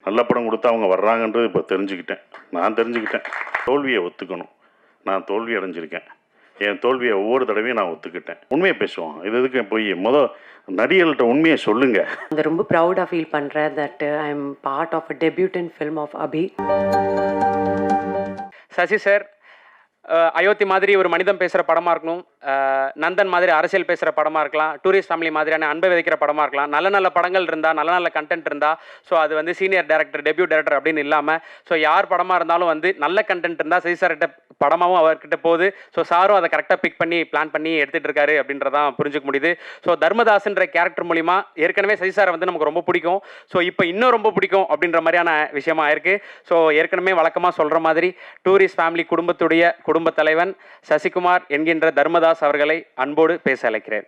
நல்ல படம் கொடுத்தா அவங்க வர்றாங்கன்றது இப்போ தெரிஞ்சுக்கிட்டேன். நான் தெரிஞ்சுக்கிட்டேன். தோல்வியை ஒத்துக்கணும். நான் தோல்வி அடைஞ்சிருக்கேன். என் தோல்வியை ஒவ்வொரு தடவையும் நான் ஒத்துக்கிட்டேன். உண்மையை பேசுவோம். இது எதுக்கு போய் நடிகர்கள்ட்ட உண்மையை சொல்லுங்க. நான் ரொம்ப ப்ரௌடாக ஃபீல் பண்ணுறேன் that I am part of a debutant film of Abhi. Sasi sir Ayothi மாதிரி ஒரு மனிதன் பேசுகிற படமாக இருக்கணும், நந்தன் மாதிரி அரசியல் பேசுகிற படமாக இருக்கலாம், டூரிஸ்ட் ஃபேமிலி மாதிரியான அன்பை விதைக்கிற படமாக இருக்கலாம். நல்ல நல்ல படங்கள் இருந்தால், நல்ல நல்ல கண்டென்ட் இருந்தால், ஸோ அது வந்து சீனியர் டேரக்டர் டெபியூ டேரக்டர் அப்படின்னு இல்லாமல், ஸோ யார் படமாக இருந்தாலும் வந்து நல்ல கண்டென்ட் இருந்தால் சசி சார்கிட்ட படமாகவும் அவர்கிட்ட போகுது. ஸோ சாரும் அதை கரெக்டாக பிக் பண்ணி பிளான் பண்ணி எடுத்துகிட்டு இருக்காரு அப்படின்றதான் புரிஞ்சுக்க முடியுது. ஸோ தர்மதாஸ்ன்ற கேரக்டர் மூலிமா ஏற்கனவே சசி சாரை வந்து நமக்கு ரொம்ப பிடிக்கும். ஸோ இப்போ இன்னும் ரொம்ப பிடிக்கும் அப்படின்ற மாதிரியான விஷயமா இருக்கு. ஸோ ஏற்கனவே வழக்கமாக சொல்கிற மாதிரி டூரிஸ்ட் ஃபேமிலி குடும்பத்துடைய குடும்ப தலைவன் சசிகுமார் என்கின்ற தர்மதாஸ் அவர்களை அன்போடு பேச அழைக்கிறேன்.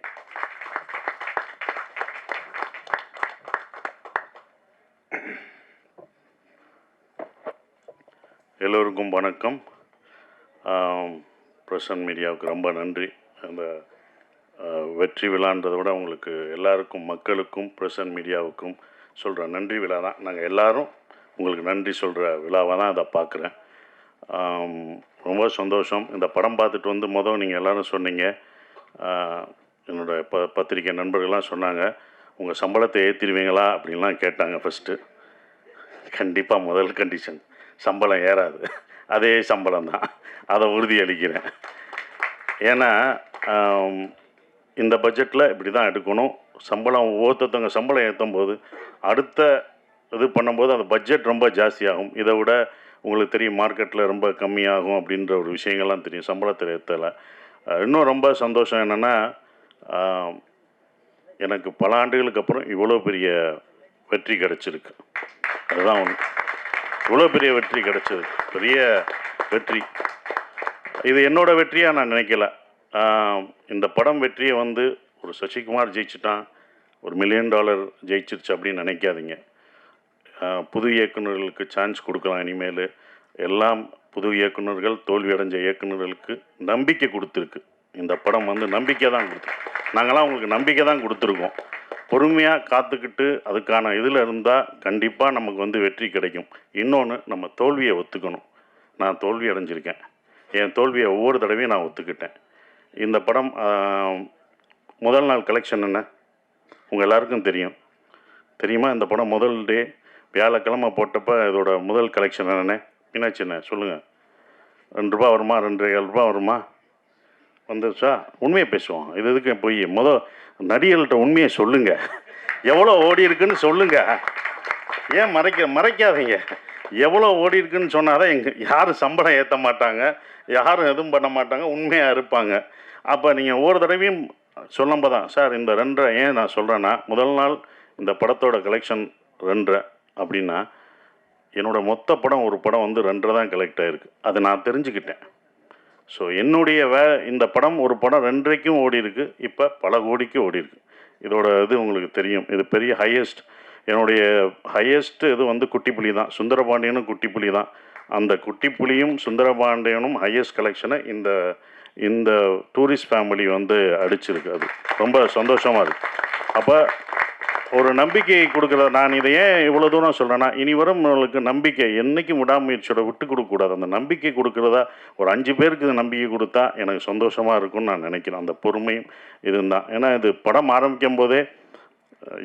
எல்லோருக்கும் வணக்கம். பிரசன்ட் மீடியாவுக்கு ரொம்ப நன்றி. அந்த வெற்றி விழான்றதை விட உங்களுக்கு எல்லாருக்கும், மக்களுக்கும், பிரசன்ட் மீடியாவுக்கும் சொல்கிற நன்றி விழா தான். நாங்கள் எல்லோரும் உங்களுக்கு நன்றி சொல்கிற விழாவாக தான் அதை பார்க்குறேன். ரொம்ப சந்தோஷம். இந்த படம் பார்த்துட்டு வந்து நீங்கள் எல்லோரும் சொன்னீங்க, என்னோடய பத்திரிக்கை நண்பர்கள்லாம் சொன்னாங்க, உங்கள் சம்பளத்தை ஏற்றிடுவீங்களா அப்படின்லாம் கேட்டாங்க. ஃபஸ்ட்டு கண்டிப்பாக முதல் கண்டிஷன் சம்பளம் ஏறாது, அதே சம்பளம் தான், அதை உறுதியளிக்கிறேன். ஏன்னா இந்த பட்ஜெட்டில் இப்படி தான் எடுக்கணும். சம்பளம் ஒவ்வொருத்தவங்க சம்பளம் ஏற்றும் போது அடுத்த இது பண்ணும்போது அந்த பட்ஜெட் ரொம்ப ஜாஸ்தியாகும். இதை விட உங்களுக்கு தெரியும் மார்க்கெட்டில் ரொம்ப கம்மியாகும் அப்படின்ற ஒரு விஷயங்கள்லாம் தெரியும் சம்பளத்தில் ஏற்றலை. இன்னும் ரொம்ப சந்தோஷம் என்னென்னா, எனக்கு பல ஆண்டுகளுக்கு அப்புறம் இவ்வளோ பெரிய வெற்றி கிடச்சிருக்கு. அதுதான் ஒன்று. இவ்வளோ பெரிய வெற்றி கிடச்சிருக்கு, பெரிய வெற்றி. இது என்னோடய வெற்றியாக நான் நினைக்கல. இந்த படம் வெற்றியை வந்து ஒரு சசிகுமார் ஜெயிச்சிட்டான், ஒரு $1 மில்லியன் ஜெயிச்சிருச்சு அப்படின்னு நினைக்காதீங்க. புது இயக்குநர்களுக்கு சான்ஸ் கொடுக்கலாம். இனிமேல் எல்லாம் புது இயக்குநர்கள், தோல்வி அடைஞ்ச இயக்குநர்களுக்கு நம்பிக்கை கொடுத்துருக்கு. இந்த படம் வந்து நம்பிக்கை தான் கொடுத்துருக்கு. நாங்களாம் உங்களுக்கு நம்பிக்கை தான் கொடுத்துருக்கோம். பொறுமையாக காத்துக்கிட்டு அதுக்கான இதில் இருந்தால் கண்டிப்பாக நமக்கு வந்து வெற்றி கிடைக்கும். இன்னொன்று, நம்ம தோல்வியை ஒத்துக்கணும். நான் தோல்வி அடைஞ்சிருக்கேன். என் தோல்வியை ஒவ்வொரு தடவையும் நான் ஒத்துக்கிட்டேன். இந்த படம் முதல் நாள் கலெக்ஷன் என்ன உங்கள் எல்லாருக்கும் தெரியுமா? இந்த படம் முதல் டே வியாழக்கிழமை போட்டப்போ இதோட முதல் கலெக்ஷன் என்னென்ன மீனாட்சி என்ன சொல்லுங்கள்? ₹2 வருமா, ₹2.25 வருமா? வந்துருச்சா? உண்மையை பேசுவோம். இது எதுக்கு போய் நடிகர்கள்ட்ட உண்மையை சொல்லுங்கள். எவ்வளோ ஓடி இருக்குன்னு சொல்லுங்கள். ஏன் மறைக்காதீங்க. எவ்வளோ ஓடி இருக்குன்னு சொன்னால் தான் யாரும் சம்பளம் ஏற்ற மாட்டாங்க, யாரும் எதுவும் பண்ண மாட்டாங்க, உண்மையாக இருப்பாங்க. அப்போ நீங்கள் ஒவ்வொரு தடவையும் சொல்லும்போது தான் சார் இந்த 2 ஏன் நான் சொல்கிறேன்னா, முதல் நாள் இந்த படத்தோட கலெக்ஷன் 2 அப்படின்னா என்னோடய மொத்த படம் ஒரு படம் வந்து 2 தான் கலெக்ட் ஆகிருக்கு. அதை நான் தெரிஞ்சுக்கிட்டேன். ஸோ என்னுடைய இந்த படம் ஒரு படம் 2க்கும் ஓடி இருக்குது, இப்போ பல கோடிக்கு ஓடி இருக்குது. இதோட இது உங்களுக்கு தெரியும். இது பெரிய ஹையஸ்ட், என்னுடைய ஹையஸ்ட் இது வந்து குட்டிப்புலி தான். சுந்தரபாண்டியனும் குட்டிப்புலி தான். அந்த குட்டிப்புலியும் சுந்தரபாண்டியனும் ஹையஸ்ட் கலெக்ஷனை இந்த டூரிஸ்ட் ஃபேமிலி வந்து அடிச்சிருக்கு. அது ரொம்ப சந்தோஷமாக இருக்குது. அப்போ ஒரு நம்பிக்கை கொடுக்குற, நான் இதை ஏன் இவ்வளோ தூரம் சொல்கிறேன்னா, இனி வரும் நம்மளுக்கு நம்பிக்கை என்றைக்கும் விடாமுயற்சியோட விட்டு கொடுக்கக்கூடாது. அந்த நம்பிக்கை கொடுக்குறதா ஒரு 5 பேருக்கு நம்பிக்கை கொடுத்தா எனக்கு சந்தோஷமாக இருக்கும்னு நான் நினைக்கிறேன். அந்த பொறுமையும் இதுதான். ஏன்னா இது படம் ஆரம்பிக்கும் போதே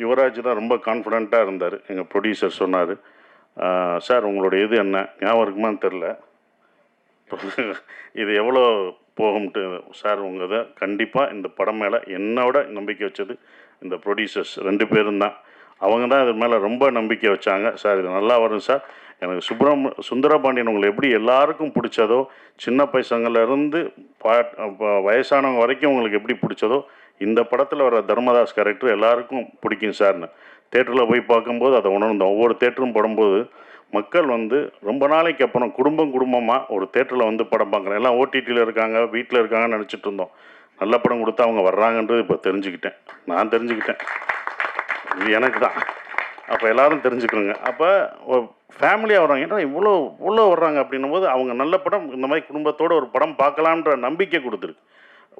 யுவராஜ் தான் ரொம்ப கான்ஃபிடெண்ட்டாக இருந்தார். எங்கள் ப்ரொடியூசர் சொன்னார், சார் உங்களுடைய இது என்ன ஞாபகம் இருக்குமான்னு தெரில, இது எவ்வளோ போகும்ட்டு. சார் உங்கள் இதை கண்டிப்பாக இந்த படம் மேலே என்னோட நம்பிக்கை வச்சது இந்த ப்ரொடியூசர்ஸ் 2 பேரும் தான். அவங்க தான் இது மேலே ரொம்ப நம்பிக்கை வச்சாங்க. சார் இது நல்லா வரும் சார். எனக்கு சுந்தரபாண்டியன் உங்களை எப்படி எல்லாருக்கும் பிடிச்சதோ, சின்ன பசங்கள்லேருந்து வயசானவங்க வரைக்கும் உங்களுக்கு எப்படி பிடிச்சதோ, இந்த படத்தில் வர தர்மதாஸ் கேரக்டர் எல்லாருக்கும் பிடிக்கும் சார்னு தேட்டரில் போய் பார்க்கும்போது அதை உணர்ந்தோம். ஒவ்வொரு தேட்டரும் படும்போது மக்கள் வந்து ரொம்ப நாளைக்கு அப்புறம் குடும்பமாக ஒரு தேட்டரில் வந்து படம் பார்க்குறேன். எல்லாம் ஓடிடியில் இருக்காங்க, வீட்டில் இருக்காங்கன்னு நினச்சிட்டு இருந்தோம். நல்ல படம் கொடுத்தா அவங்க வர்றாங்கன்றது இப்போ தெரிஞ்சுக்கிட்டேன். நான் தெரிஞ்சுக்கிட்டேன், இது எனக்கு தான். அப்போ எல்லோரும் தெரிஞ்சுக்கணுங்க. அப்போ ஃபேமிலியாக வர்றாங்க. ஏன்னா இவ்வளோ வர்றாங்க அப்படின்னும் போது அவங்க நல்ல படம் இந்த மாதிரி குடும்பத்தோடு ஒரு படம் பார்க்கலான்ற நம்பிக்கை கொடுத்துருக்கு.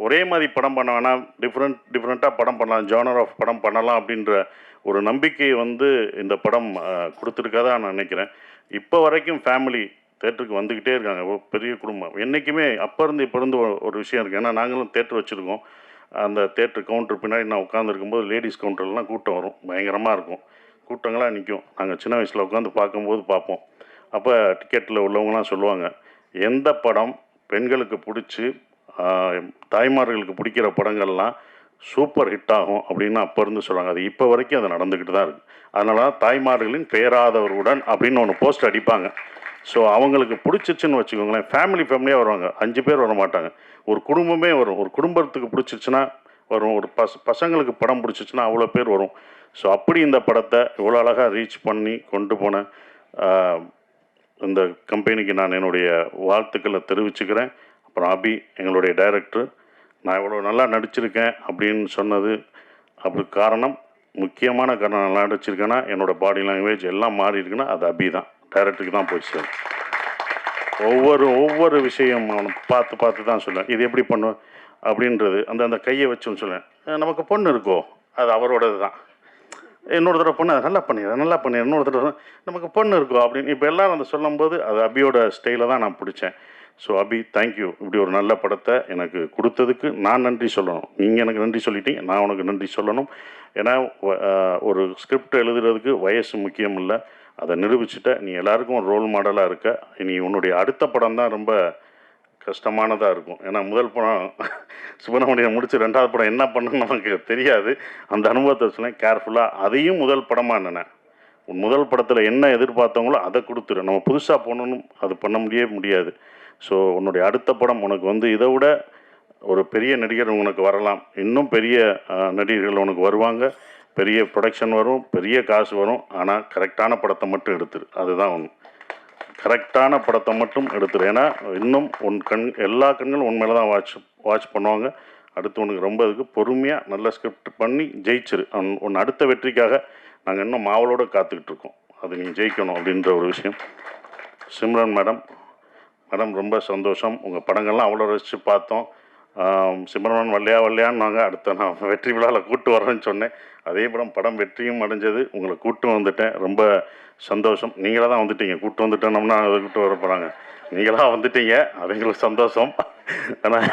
ஒரே மாதிரி படம் பண்ண வேணாம், டிஃப்ரெண்ட்டாக படம் பண்ணலாம், ஜானர் ஆஃப் படம் பண்ணலாம் அப்படின்ற ஒரு நம்பிக்கையை வந்து இந்த படம் கொடுத்துருக்காதா நான் நினைக்கிறேன். இப்போ வரைக்கும் ஃபேமிலி தேட்டருக்கு வந்துக்கிட்டே இருக்காங்க. ஒரு பெரிய குடும்பம். என்றைக்குமே அப்போ இருந்து இப்போ இருந்து ஒரு விஷயம் இருக்குது. ஏன்னா நாங்களும் தேட்டர் வச்சுருக்கோம். அந்த தேட்டர் கவுண்டர் பின்னாடி நான் உட்காந்துருக்கும்போது லேடிஸ் கவுண்டர்லாம் கூட்டம் வரும், பயங்கரமாக இருக்கும், கூட்டங்களாக நிற்கும். நாங்கள் சின்ன வயசில் உட்காந்து பார்க்கும்போது பார்ப்போம். அப்போ டிக்கெட்டில் உள்ளவங்களாம் சொல்லுவாங்க, எந்த படம் பெண்களுக்கு பிடிச்சி தாய்மார்களுக்கு பிடிக்கிற படங்கள்லாம் சூப்பர் ஹிட் ஆகும் அப்படின்னு அப்போ இருந்து சொல்கிறாங்க. அது இப்போ வரைக்கும் அது நடந்துக்கிட்டு தான் இருக்குது. அதனால தான் தாய்மார்களின் பேராதவருடன் அப்படின்னு ஒன்று போஸ்ட் அடிப்பாங்க. ஸோ அவங்களுக்கு பிடிச்சிச்சுன்னு வச்சுக்கோங்களேன், ஃபேமிலியாக வருவாங்க. 5 பேர் வர மாட்டாங்க, ஒரு குடும்பமே வரும். ஒரு குடும்பத்துக்கு பிடிச்சிச்சுன்னா வரும், ஒரு பசங்களுக்கு படம் பிடிச்சிச்சுன்னா அவ்வளோ பேர் வரும். ஸோ அப்படி இந்த படத்தை இவ்வளோ அழகாக ரீச் பண்ணி கொண்டு போன இந்த கம்பெனிக்கு நான் என்னுடைய வாழ்த்துக்களை தெரிவிச்சுக்கிறேன். அப்புறம் அபி எங்களுடைய டைரக்டர், நான் இவ்வளோ நல்லா நடிச்சிருக்கேன் அப்படின்னு சொன்னது அதுக்கு காரணம், முக்கியமான காரணம், நல்லா நடிச்சிருக்கேன்னா என்னோடய பாடி லாங்குவேஜ் எல்லாம் மாறி இருக்குன்னா அது அபி தான், டைரக்டருக்கு தான் போய் சேரும். ஒவ்வொரு விஷயம் அவனை பார்த்து தான் சொல்லுவேன், இது எப்படி பண்ணுவேன் அப்படின்றது. அந்த கையை வச்சுன்னு சொல்லுவேன். நமக்கு பொண்ணு இருக்கோ அது அவரோடது தான், இன்னொரு தடவை பொண்ணு நல்லா பண்ணிடுறேன், இன்னொரு தடவை நமக்கு பொண்ணு இருக்கோ அப்படின்னு இப்போ எல்லோரும் அதை சொல்லும்போது அது அபியோட ஸ்டைலை தான் நான் பிடிச்சேன். ஸோ அபி, தேங்க்யூ. இப்படி ஒரு நல்ல படத்தை எனக்கு கொடுத்ததுக்கு நான் நன்றி சொல்லணும். நீங்கள் எனக்கு நன்றி சொல்லிட்டீங்க, நான் உனக்கு நன்றி சொல்லணும். ஏன்னா ஒரு ஸ்கிரிப்ட் எழுதுறதுக்கு வயசு முக்கியம் இல்லை, அதை நிரூபிச்சுட்ட. நீ எல்லாருக்கும் ஒரு ரோல் மாடலாக இருக்க. நீ உன்னுடைய அடுத்த படம் தான் ரொம்ப கஷ்டமானதாக இருக்கும். ஏன்னா முதல் படம் சுப்பிரமணியம் முடிச்சு 2வது படம் என்ன பண்ணணும்னு நமக்கு தெரியாது. அந்த அனுபவத்தை சொன்னேன், கேர்ஃபுல்லாக அதையும் முதல் படமாக நினை. உன் முதல் படத்தில் என்ன எதிர்பார்த்தவங்களோ அதை கொடுத்துரு. நம்ம புதுசாக போகணும் அது பண்ண முடியாது. ஸோ உன்னுடைய அடுத்த படம் உனக்கு வந்து இதை விட ஒரு பெரிய நடிகர் உனக்கு வரலாம், இன்னும் பெரிய நடிகர்கள் உனக்கு வருவாங்க, பெரிய ப்ரொடக்ஷன் வரும், பெரிய காசு வரும். ஆனால் கரெக்டான படத்தை மட்டும் எடுத்துரு, அதுதான் ஒன்று. கரெக்டான படத்தை மட்டும் எடுத்துரு. ஏன்னா இன்னும் எல்லா கண்களும் உன் மேலே தான் வாட்ச் பண்ணுவாங்க. அடுத்து உனக்கு ரொம்ப இதுக்கு பொறுமையாக நல்ல ஸ்கிரிப்ட் பண்ணி ஜெயிச்சிரு. உன் அடுத்த வெற்றிக்காக நாங்கள் இன்னும் மாவளோடு காத்துக்கிட்டு இருக்கோம். அது நீ ஜெயிக்கணும் அப்படின்ற ஒரு விஷயம். சிம்ரன் மேடம் ரொம்ப சந்தோஷம். உங்கள் படங்கள்லாம் அவ்வளோ ரசித்து பார்த்தோம். சிம்ரன் வல்லையான்னு நாங்கள் அடுத்த நான் வெற்றி விழாவில் கூட்டு வரேன்னு சொன்னேன். அதே படம் வெற்றியும் அடைஞ்சது. உங்களை கூட்டு வந்துட்டேன், ரொம்ப சந்தோஷம். நீங்களாக தான் வந்துட்டீங்க, கூட்டு வந்துட்டோம்னா அதை கூட்டு வர போகிறாங்க. நீங்களாக வந்துட்டீங்க, அது எங்களுக்கு சந்தோஷம். ஆனால்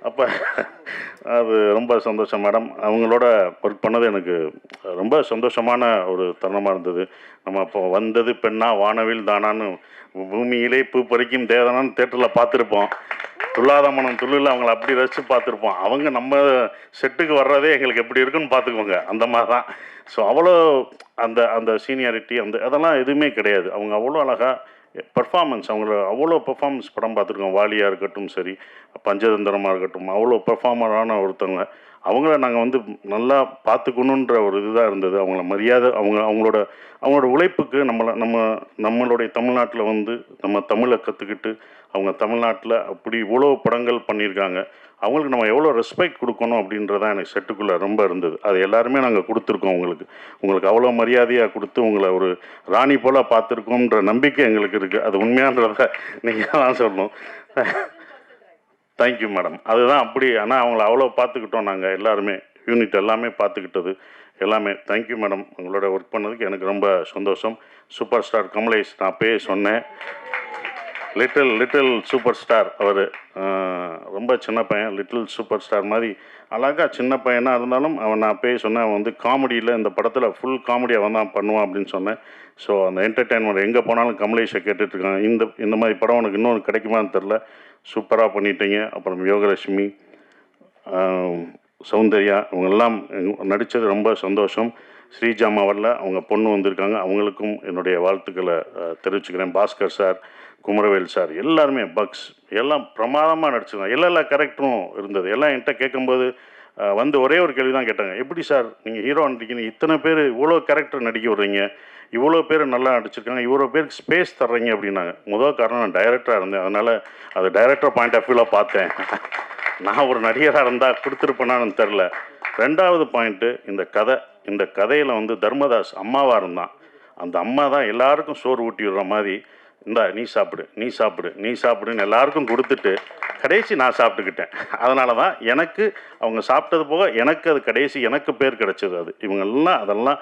அப்போ அது ரொம்ப சந்தோஷம் மேடம். அவங்களோட ஒர்க் பண்ணது எனக்கு ரொம்ப சந்தோஷமான ஒரு தருணமாக இருந்தது. நம்ம அப்போ வந்தது பெண்ணா வானவில் தானான்னு, பூமியிலே பூ பறிக்கும் தேவதானான்னு தேட்டரில் பார்த்துருப்போம். துள்ளாத மனம் துள்ளில் அவங்கள அப்படி ரசித்து பார்த்துருப்போம். அவங்க நம்ம செட்டுக்கு வர்றதே எங்களுக்கு எப்படி இருக்குன்னு பார்த்துக்குவோங்க, அந்த மாதிரி தான். ஸோ அவ்வளோ அந்த சீனியாரிட்டி அதெல்லாம் எதுவுமே கிடையாது. அவங்க அவ்வளோ அழகாக பெர்ஃபார்மன்ஸ், அவங்கள அவ்வளோ பெர்ஃபார்மன்ஸ் படம் பார்த்துருக்கோம். வாலியாக இருக்கட்டும் சரி, பஞ்சதந்திரமாக இருக்கட்டும், அவ்வளோ பெர்ஃபார்மரான ஒருத்தவங்க. அவங்கள நாங்கள் வந்து நல்லா பார்த்துக்கணுன்ற ஒரு இதுதான் இருந்தது. அவங்கள மரியாதை, அவங்களோட உழைப்புக்கு நம்மளுடைய தமிழ்நாட்டில் வந்து நம்ம தமிழை கற்றுக்கிட்டு அவங்க தமிழ்நாட்டில் அப்படி இவ்வளோ படங்கள் பண்ணியிருக்காங்க. அவங்களுக்கு நம்ம எவ்வளோ ரெஸ்பெக்ட் கொடுக்கணும் அப்படின்றதான் எனக்கு செட்டுக்குள்ளே ரொம்ப இருந்தது. அது எல்லாருமே நாங்கள் கொடுத்துருக்கோம். உங்களுக்கு அவ்வளோ மரியாதையாக கொடுத்து உங்களை ஒரு ராணி போல் பார்த்துருக்கோன்ற நம்பிக்கை எங்களுக்கு இருக்குது. அது உண்மையான்றதை நீங்கள் தான் சொல்லணும். Thank you madam. அதுதான் அப்படி. ஆனால் அவங்கள அவ்வளோ பார்த்துக்கிட்டோம் நாங்கள் எல்லாருமே, யூனிட் எல்லாமே பார்த்துக்கிட்டது எல்லாமே. Thank you madam. உங்களோட ஒர்க் பண்ணதுக்கு எனக்கு ரொம்ப சந்தோஷம். சூப்பர் ஸ்டார் கமலேஷ், நான் அப்பயே சொன்னேன், லிட்டில் சூப்பர் ஸ்டார். அவர் ரொம்ப சின்ன பையன், லிட்டில் சூப்பர் ஸ்டார் மாதிரி அழகாக சின்ன பையனாக இருந்தாலும் நான் அப்பயே சொன்னேன், அவன் வந்து காமெடியில் இந்த படத்தில் ஃபுல் காமெடி அவன் தான் பண்ணுவான் அப்படின்னு சொன்னேன். ஸோ அந்த என்டர்டெயின்மெண்ட் எங்கே போனாலும் கமலேஷை கேட்டுட்ருக்காங்க. இந்த மாதிரி படம் உனக்கு இன்னொன்று கிடைக்குமான்னு தெரில, சூப்பராக பண்ணிட்டீங்க. அப்புறம் யோகலட்சுமி, சௌந்தர்யா, இவங்கெல்லாம் நடித்தது ரொம்ப சந்தோஷம். ஸ்ரீஜாமா வரல, அவங்க பொண்ணு வந்திருக்காங்க, அவங்களுக்கும் என்னுடைய வாழ்த்துக்களை தெரிவிச்சுக்கிறேன். பாஸ்கர் சார், குமரவேல் சார், எல்லாருமே பக்ஸ் எல்லாம் பிரமாதமாக நடிச்சிருந்தாங்க. எல்லா கேரக்டரும் இருந்தது. எல்லாம் என்கிட்ட கேட்கும்போது வந்து ஒரே ஒரு கேள்வி தான் கேட்டாங்க, எப்படி சார் நீங்கள் ஹீரோ நடிக்கணும், இத்தனை பேர் இவ்வளோ கேரக்டர் நடிக்க விட்றீங்க, இவ்வளோ பேர் நல்லா நடிச்சிருக்காங்க, இவ்வளோ பேருக்கு ஸ்பேஸ் தர்றீங்க அப்படின்னாங்க. முதல் காரணம் நான் டைரக்டராக இருந்தேன், அதனால் அது டைரக்டர் பாயிண்ட் ஆஃப் வியூவில் பார்த்தேன். நான் ஒரு நடிகராக இருந்தால் கொடுத்துருப்பேனான்னு தெரில. 2வது பாயிண்ட்டு, இந்த கதையில் வந்து தர்மதாஸ் அம்மாவாக இருந்தான். அந்த அம்மா தான் எல்லாருக்கும் சோறு ஊட்டி விடுற மாதிரி இந்தா நீ சாப்பிடு நீ சாப்பிடு நீ சாப்பிடுன்னு எல்லாருக்கும் கொடுத்துட்டு கடைசி நான் சாப்பிட்டுக்கிட்டேன். அதனால தான் எனக்கு அவங்க சாப்பிட்டது போக எனக்கு அது கடைசி எனக்கு பேர் கிடைச்சது. அது இவங்கெல்லாம் அதெல்லாம்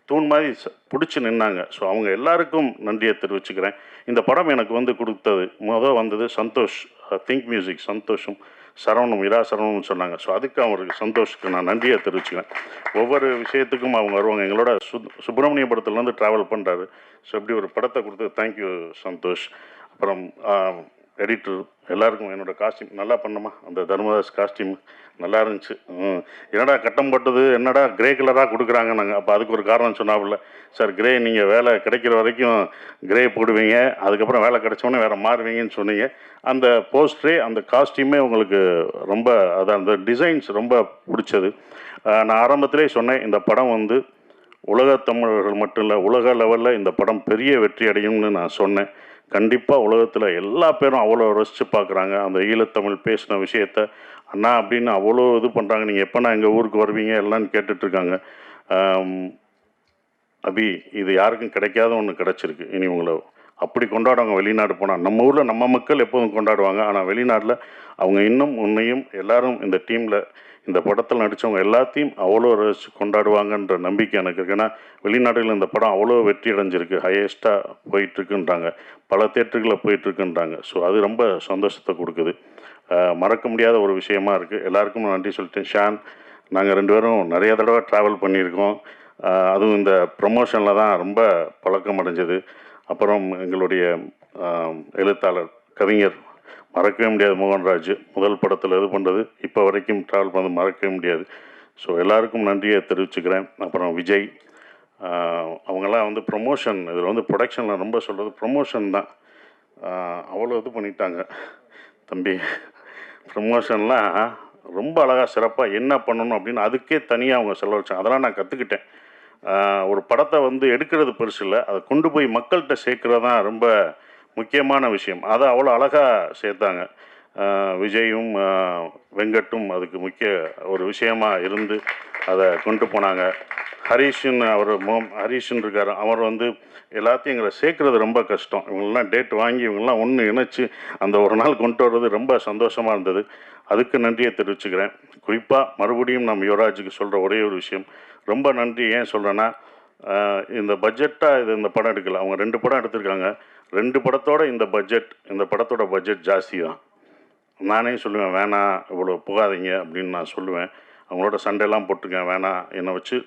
தூண் மாதிரி பிடிச்சி நின்னாங்க. ஸோ அவங்க எல்லாருக்கும் நன்றியை தெரிவிச்சுக்கிறேன். இந்த படம் எனக்கு வந்து கொடுத்தது வந்தது சந்தோஷ், திங்க் மியூசிக் சந்தோஷும் சரவணும், இரா சரவணும்னு சொன்னாங்க. ஸோ அதுக்கு அவருக்கு சந்தோஷுக்கு நான் நன்றியை தெரிவிச்சுக்கிறேன். ஒவ்வொரு விஷயத்துக்கும் அவங்க வருவாங்க. எங்களோட சுப்பிரமணியபுரத்துலேருந்து ட்ராவல் பண்ணுறாரு. ஸோ இப்படி ஒரு படத்தை கொடுத்து தேங்க்யூ சந்தோஷ். அப்புறம் எடிட்டர் எல்லாருக்கும் என்னோடய காஸ்டியூம் நல்லா பண்ணமா, அந்த தர்மதாஸ் காஸ்டியூம் நல்லா இருந்துச்சு. என்னடா கட்டம் போட்டது என்னடா கிரே கலராக கொடுக்குறாங்க நாங்கள். அப்போ அதுக்கு ஒரு காரணம் சொன்னாப்புல, சார் கிரே நீங்கள் வேலை கிடைக்கிற வரைக்கும் கிரே போடுவீங்க, அதுக்கப்புறம் வேலை கிடைச்சோன்னே வேறு மாறுவீங்கன்னு சொன்னீங்க. அந்த போஸ்டரே அந்த காஸ்டியூமே உங்களுக்கு ரொம்ப அதான் அந்த டிசைன்ஸ் ரொம்ப பிடிச்சது. நான் ஆரம்பத்திலே சொன்னேன், இந்த படம் வந்து உலகத் தமிழர்கள் மட்டும் இல்லை, உலக லெவலில் இந்த படம் பெரிய வெற்றி அடையும்னு நான் சொன்னேன். கண்டிப்பாக உலகத்தில் எல்லா பேரும் அவ்வளோ ரசித்து பார்க்குறாங்க. அந்த ஈழத்தமிழ் பேசின விஷயத்த அண்ணா அப்படின்னு அவ்வளோ இது பண்ணுறாங்க. நீங்கள் எப்போனா எங்கள் ஊருக்கு வருவீங்க எல்லான்னு கேட்டுட்ருக்காங்க. அபி இது யாருக்கும் கிடைக்காத ஒன்று கிடச்சிருக்கு. இனி உங்களை அப்படி கொண்டாடுவாங்க வெளிநாடு போனால். நம்ம ஊரில் நம்ம மக்கள் எப்போதும் கொண்டாடுவாங்க. ஆனால் வெளிநாட்டில் அவங்க இன்னும் உன்னையும் எல்லாரும் இந்த டீமில் இந்த படத்தில் நடித்தவங்க எல்லாத்தையும் அவ்வளோ ரசித்து கொண்டாடுவாங்கன்ற நம்பிக்கை எனக்கு இருக்குது. ஏன்னா வெளிநாடுகளில் இந்த படம் அவ்வளோ வெற்றி அடைஞ்சிருக்கு, ஹையஸ்ட்டாக போயிட்டுருக்குன்றாங்க, பல தேட்டர்களில் போயிட்டுருக்குன்றாங்க. ஸோ அது ரொம்ப சந்தோஷத்தை கொடுக்குது. மறக்க முடியாத ஒரு விஷயமா இருக்குது. எல்லாருக்கும் நன்றி சொல்லிட்டேன். ஷான், நாங்கள் 2 பேரும் நிறைய தடவை ட்ராவல் பண்ணியிருக்கோம். அதுவும் இந்த ப்ரமோஷனில் தான் ரொம்ப பழக்கம் அடைஞ்சது. அப்புறம் எங்களுடைய எழுத்தாளர் கவிஞர் மறக்கவே முடியாது மோகன்ராஜ், முதல் படத்தில் இது பண்ணுறது இப்போ வரைக்கும் ட்ராவல் பண்ணது மறக்கவே முடியாது. ஸோ எல்லாருக்கும் நன்றியை தெரிவிச்சுக்கிறேன். அப்புறம் விஜய், அவங்கெல்லாம் வந்து ப்ரொமோஷன் இதில் வந்து ப்ரொடக்ஷனில் ரொம்ப சொல்கிறது ப்ரொமோஷன் தான். அவ்வளோ இது பண்ணிட்டாங்க தம்பி. ப்ரொமோஷன்லாம் ரொம்ப அழகாக சிறப்பாக என்ன பண்ணணும் அப்படின்னு அதுக்கே தனியாக அவங்க செலவழிச்சாங்க. அதெல்லாம் நான் கற்றுக்கிட்டேன். ஒரு படத்தை வந்து எடுக்கிறது பெருசு இல்லை, அதை கொண்டு போய் மக்கள்கிட்ட சேர்க்குறது தான் ரொம்ப முக்கியமான விஷயம். அதை அவ்வளோ அழகாக சேர்த்தாங்க. விஜயும் வெங்கட்டும் அதுக்கு முக்கிய ஒரு விஷயமாக இருந்து அதை கொண்டு போனாங்க. ஹரீஷன் ஹரீஷன் இருக்கார், அவர் வந்து எல்லாத்தையும் எங்களை சேர்க்குறது ரொம்ப கஷ்டம். இவங்கெல்லாம் டேட் வாங்கி இவங்கெல்லாம் ஒன்று இணைச்சி அந்த ஒரு நாள் கொண்டு வர்றது ரொம்ப சந்தோஷமாக இருந்தது. அதுக்கு நன்றியை தெரிவிச்சுக்கிறேன். குறிப்பாக மறுபடியும் நம்ம யுவராஜுக்கு சொல்கிற ஒரே ஒரு விஷயம், ரொம்ப நன்றி. ஏன் சொல்கிறேன்னா, இந்த பட்ஜெட்டாக இது இந்த படம் எடுக்கல, அவங்க 2 படம் எடுத்திருக்காங்க. 2 படத்தோட இந்த படத்தோட பட்ஜெட் ஜாஸ்தி தான். நானே சொல்லுவேன், வேணாம் இவ்வளோ போகாதீங்க அப்படின்னு நான் சொல்லுவேன். அவங்களோட சண்டைலாம் போட்டிருக்கேன், வேணாம் என்னை வச்சு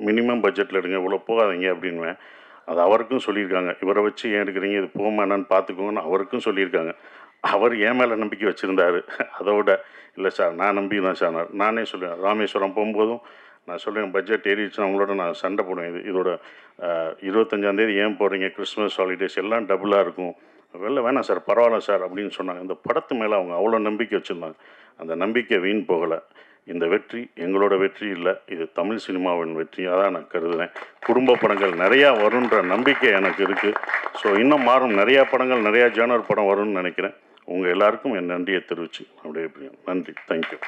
மினிமம் பட்ஜெட்டில் எடுங்க, இவ்வளோ போகாதீங்க அப்படின்வேன். அது அவருக்கும் சொல்லியிருக்காங்க, இவரை வச்சு ஏன் எடுக்கிறீங்க, இது போகுமா என்னன்னு பார்த்துக்கோங்கன்னு அவருக்கும் சொல்லியிருக்காங்க. அவர் என் மேலே நம்பிக்கை வச்சுருந்தார். அதோட இல்லை சார் நான் நம்பி தான் சார். நானே சொல்லுவேன், ராமேஸ்வரம் போகும்போதும் நான் சொல்லுவேன், பட்ஜெட் ஏறிடுச்சுன்னா அவங்களோட நான் சண்டை போடுவேன். இதோட 25ஆந்தேதி ஏன் போகிறீங்க, கிறிஸ்மஸ் ஹாலிடேஸ் எல்லாம் டபுளாக இருக்கும், வெளில வேணாம் சார் பரவாயில்ல சார் அப்படின்னு சொன்னாங்க. இந்த படத்து மேலே அவங்க அவ்வளோ நம்பிக்கை வச்சுருந்தாங்க. அந்த நம்பிக்கை வீண் போகலை. இந்த வெற்றி எங்களோட வெற்றி இல்லை, இது தமிழ் சினிமாவின் வெற்றியாக தான் நான் கருதுகிறேன். குடும்ப படங்கள் நிறையா வருன்ற நம்பிக்கை எனக்கு இருக்குது. ஸோ இன்னும் மாறும், நிறையா படங்கள் நிறையா ஜேனர் படம் வரும்னு நினைக்கிறேன். உங்கள் எல்லாருக்கும் என் நன்றியை தெரிவிச்சு அப்படியே நன்றி. தேங்க்யூ.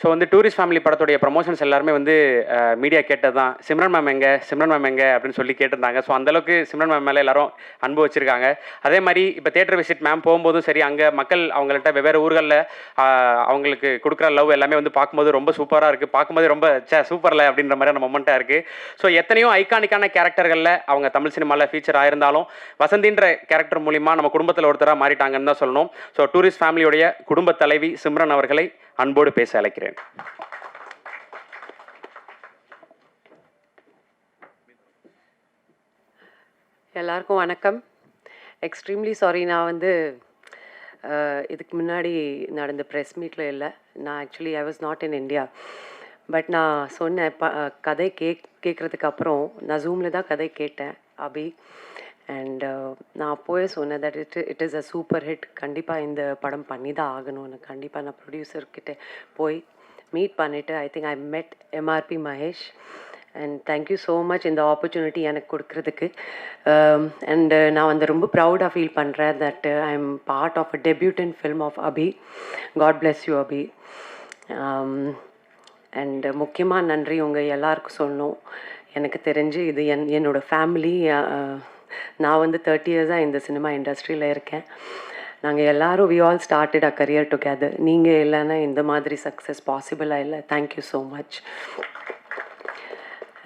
ஸோ வந்து டூரிஸ்ட் ஃபேமிலி படத்துடைய ப்ரமோஷன்ஸ் எல்லாருமே வந்து மீடியா கேட்டது தான், சிம்ரன் மேம் எங்கே அப்படின்னு சொல்லி கேட்டிருந்தாங்க. ஸோ அந்தளவுக்கு சிம்ரன் மேம் மேலே எல்லாரும் அன்பு வச்சுருக்காங்க. அதே மாதிரி இப்போ தேட்டர் விசிட் மேம் போகும்போதும் சரி, அங்கே மக்கள் அவங்கள்ட்ட வெவ்வேறு ஊர்களில் அவங்களுக்கு கொடுக்குற லவ் எல்லாமே வந்து பார்க்கும்போது ரொம்ப சூப்பராக இருக்குது. பார்க்கும்போது ரொம்ப சூப்பரில் அப்படின்ற மாதிரியான மொமெண்ட்டாக இருக்குது. ஸோ எத்தனையோ ஐகானிக்கான கேரக்டர்களில் அவங்க தமிழ் சினிமாவில் ஃபீச்சர் ஆயிருந்தாலும் வசந்தின்ற கேரக்டர் மூலிமா நம்ம குடும்பத்தில் ஒருத்தராக மாறிட்டாங்கன்னு தான் சொல்லணும். ஸோ டூரிஸ்ட் ஃபேமிலியுடைய குடும்ப தலைவி சிம்ரன் அவர்களை அன்போடு பேச அழைக்கிறேன். எல்லாருக்கும் வணக்கம். எக்ஸ்ட்ரீம்லி சாரி, நான் வந்து இதுக்கு முன்னாடி நடந்த ப்ரெஸ் மீட்டில் இல்லை. நான் actually I was not in India. But நான் சொன்னேன், கதை கேட்குறதுக்கு அப்புறம் நான் ஜூமில் தான் கதை கேட்டேன் அபி. அண்ட் நான் அப்போவே சொன்னேன் that it is a super hit, கண்டிப்பாக இந்த படம் பண்ணி தான் ஆகணும்னு. கண்டிப்பாக நான் ப்ரொடியூசர்கிட்ட போய் மீட் பண்ணிவிட்டு ஐ think I met MRP Mahesh. And thank you so much இந்த ஆப்பர்ச்சுனிட்டி எனக்கு கொடுக்குறதுக்கு. அண்டு நான் வந்து ரொம்ப ப்ரௌடாக ஃபீல் பண்ணுறேன் that I am part of a debutant film of Abhi. God bless you Abhi. And முக்கியமாக நன்றி உங்கள் எல்லாருக்கும் சொல்லணும். எனக்கு தெரிஞ்சு இது என்னோட ஃபேமிலி. நான் வந்து 30 இயர்ஸாக இந்த சினிமா இண்டஸ்ட்ரியில் இருக்கேன். நாங்கள் எல்லாரும் we all started a career together. நீங்கள் இல்லைன்னா இந்த மாதிரி சக்ஸஸ் பாசிபிளாக இல்லை. Thank you so much.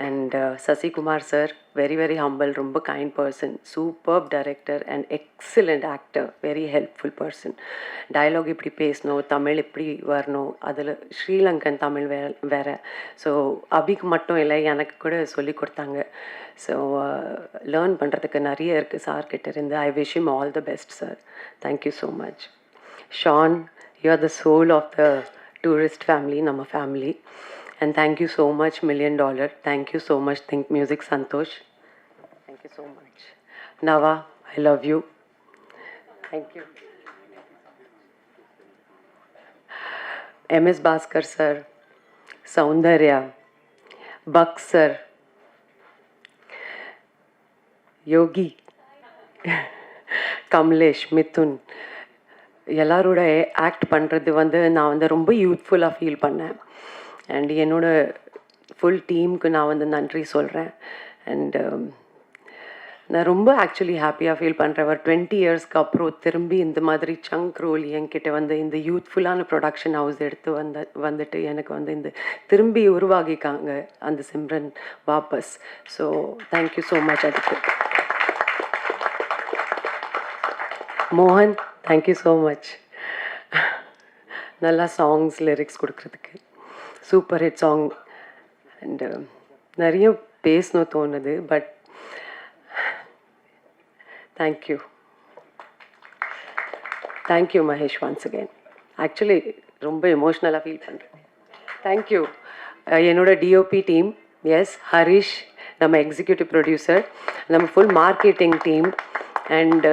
And Sasikumar sir, very very humble, ரொம்ப kind person, superb director and excellent actor, very helpful person. Dialogue இப்படி பேசணும், தமிழ் இப்படி வரணும், அதில் ஸ்ரீலங்கன் தமிழ் வேற. ஸோ அபிக்கு மட்டும் இல்லை, எனக்கு கூட சொல்லி கொடுத்தாங்க. ஸோ லேர்ன் பண்ணுறதுக்கு நிறைய இருக்குது சார்கிட்ட இருந்து. I wish him all the best sir. Thank you so much. Sean, you are the soul of the tourist family, நம்ம family. And thank you so much, $1 million. Thank you so much, Think Music Santosh. Thank you so much. Nava, I love you. Thank you. MS Bhaskar sir, Soundarya, Buck sir, Yogi, Kamlesh, Mithun. எல்லாரோட act பண்ணுறது வந்து நான் வந்து ரொம்ப யூத்ஃபுல்லாக feel பண்ணேன். And என்னோட full டீமுக்கு நான் வந்து நன்றி சொல்கிறேன். அண்ட் நான் ரொம்ப ஆக்சுவலி ஹாப்பியாக ஃபீல் பண்ணுறேன். ஒரு 20 இயர்ஸ்க்கு அப்புறம் திரும்பி இந்த மாதிரி சங்க் ரோல் என்கிட்ட வந்து இந்த யூத்ஃபுல்லான ப்ரொடக்ஷன் ஹவுஸ் எடுத்து வந்துட்டு எனக்கு வந்து இந்த திரும்பி உருவாகிக்காங்க அந்த சிம்ரன் வாபஸ். So thank you so much. அதுக்கு மோகன், தேங்க்யூ ஸோ மச். நல்லா சாங்ஸ் லிரிக்ஸ் கொடுக்குறதுக்கு. Super hit song. அண்டு நிறைய பேசணும் தோணுது, but thank you. Thank you Mahesh once again. Actually ரொம்ப எமோஷ்னலாக ஃபீல் பண்ணுறேன். தேங்க்யூ. என்னோட டிஓபி டீம், எஸ் ஹரிஷ், நம்ம எக்ஸிக்யூட்டிவ் ப்ரொடியூசர், நம்ம full marketing team, and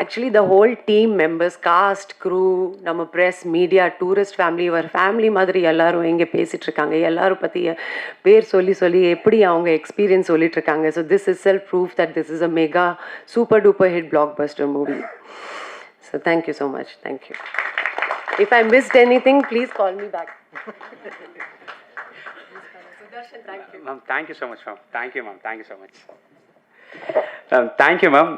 actually the whole team members, cast, crew, நம்ம ப்ரெஸ், மீடியா, டூரிஸ்ட் ஃபேமிலி, ஒரு ஃபேமிலி மாதிரி எல்லாரும் இங்கே பேசிகிட்ருக்காங்க. எல்லாரும் பற்றி பேர் சொல்லி எப்படி அவங்க எக்ஸ்பீரியன்ஸ் சொல்லிகிட்ருக்காங்க. So this is self proof that this is a mega super duper hit blockbuster movie. So thank you so much. Thank you. If I missed anything please call me back. Ma'am thank you so much ma'am. Thank you ma'am. Thank you so much. Thank you ma'am.